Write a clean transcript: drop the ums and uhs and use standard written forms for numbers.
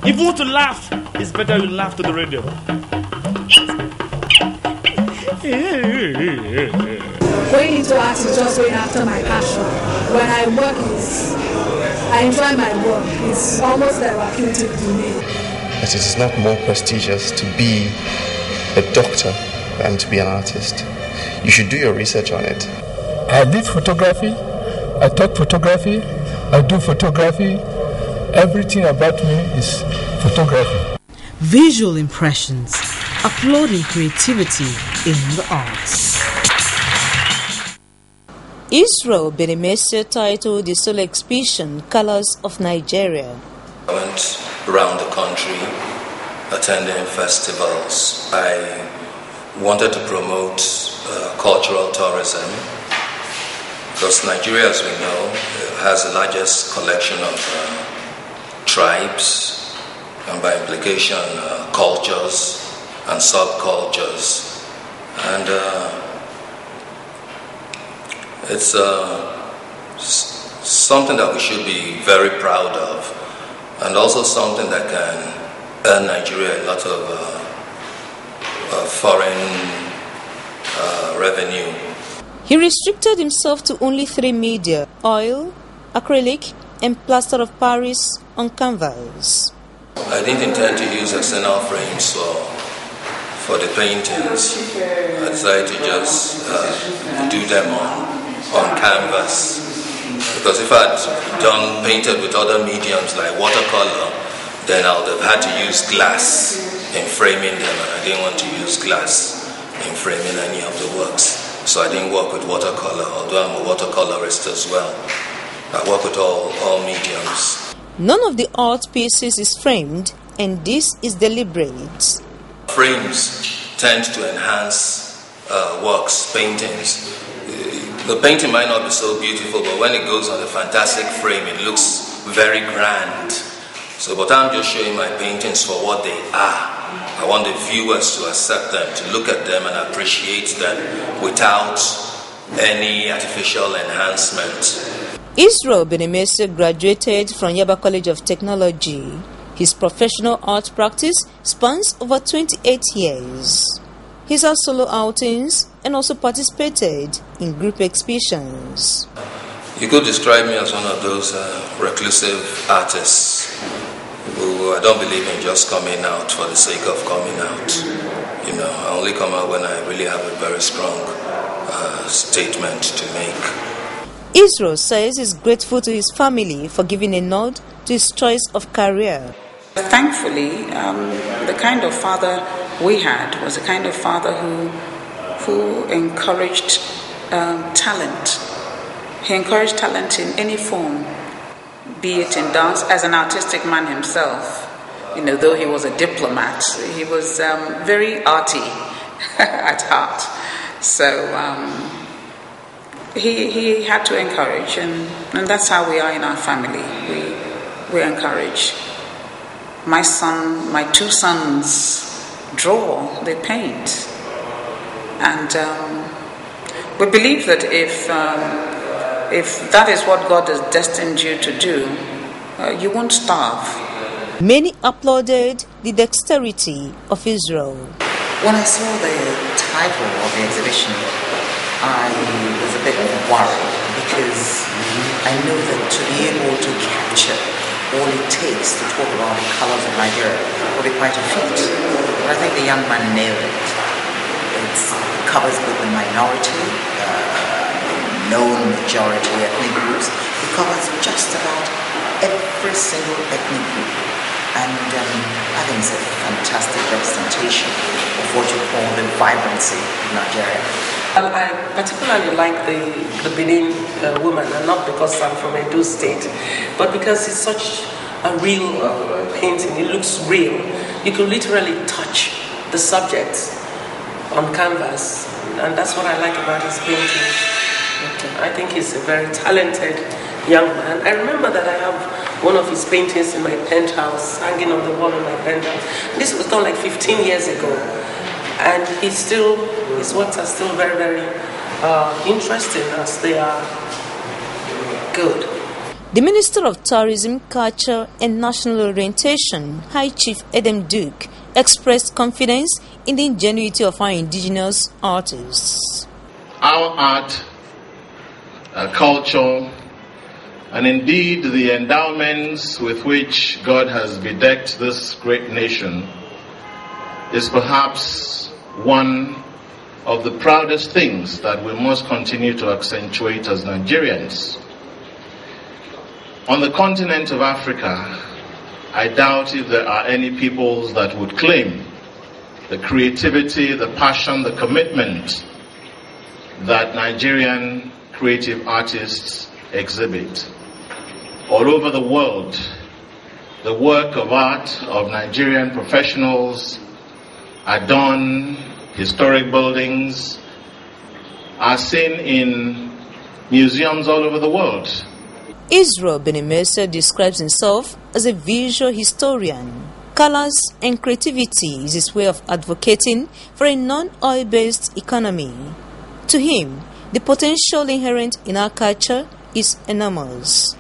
If you want to laugh, it's better you laugh to the radio. Going into art is just going after my passion. When I work, I enjoy my work. It's almost therapeutic to me. It is not more prestigious to be a doctor than to be an artist. You should do your research on it. I did photography, I taught photography, I do photography. Everything about me is photography. Visual impressions, applauding creativity in the arts. Israel BENAMAISIA titled the solo exhibition Colors of Nigeria. I went around the country attending festivals. I wanted to promote cultural tourism because Nigeria, as we know, has the largest collection of tribes and by implication cultures and subcultures, and it's something that we should be very proud of, and also something that can earn Nigeria a lot of foreign revenue. He restricted himself to only 3 media: oil, acrylic, and plaster of Paris on canvas. I didn't intend to use external frames for the paintings. I decided to just do them on canvas, because if I'd painted with other mediums like watercolor, then I would have had to use glass in framing them, and I didn't want to use glass in framing any of the works. So I didn't work with watercolor, although I'm a watercolorist as well. I work with all mediums. None of the art pieces is framed, and this is deliberate. Frames tend to enhance works, paintings. The painting might not be so beautiful, but when it goes on a fantastic frame, it looks very grand. So, but I'm just showing my paintings for what they are. I want the viewers to accept them, to look at them and appreciate them without any artificial enhancement. Israel BENAMAISIA graduated from Yaba College of Technology. His professional art practice spans over 28 years. He's had solo outings and also participated in group exhibitions. You could describe me as one of those reclusive artists who I don't believe in just coming out for the sake of coming out. You know, I only come out when I really have a very strong statement to make. Israel says he's grateful to his family for giving a nod to his choice of career. Thankfully, the kind of father we had was a kind of father who encouraged talent. He encouraged talent in any form, be it in dance. As an artistic man himself, you know, though he was a diplomat, he was very arty at heart. So he had to encourage, and that's how we are in our family. We encourage. My 2 sons draw, they paint, and we believe that if that is what God has destined you to do, you won't starve. Many applauded the dexterity of Israel. When I saw the title of the exhibition, I was a bit worried, because I know that to be able to capture all it takes to talk about the colors of Nigeria will be quite a feat. But I think the young man nailed it. It covers both the minority, known majority ethnic groups. It covers just about every single ethnic group. And I think it's a fantastic representation of what you call the vibrancy of Nigeria. I particularly like the Benin woman, and not because I'm from Edo State, but because it's such a real painting. It looks real. You can literally touch the subject on canvas, and that's what I like about his painting. I think he's a very talented young man. I remember that I have one of his paintings in my penthouse, hanging on the wall in my penthouse. This was done like 15 years ago. And his works are still very, very interesting, as they are good. The Minister of Tourism, Culture and National Orientation, High Chief EDEM Duke, expressed confidence in the ingenuity of our indigenous artists. Our art, culture, and indeed the endowments with which God has bedecked this great nation is perhaps one of the proudest things that we must continue to accentuate as Nigerians. On the continent of Africa, I doubt if there are any peoples that would claim the creativity, the passion, the commitment that Nigerian creative artists exhibit. All over the world, the work of art of Nigerian professionals adorn historic buildings, are seen in museums all over the world. Israel BENAMAISIA describes himself as a visual historian. Colors and creativity is his way of advocating for a non-oil-based economy. To him, the potential inherent in our culture is enormous.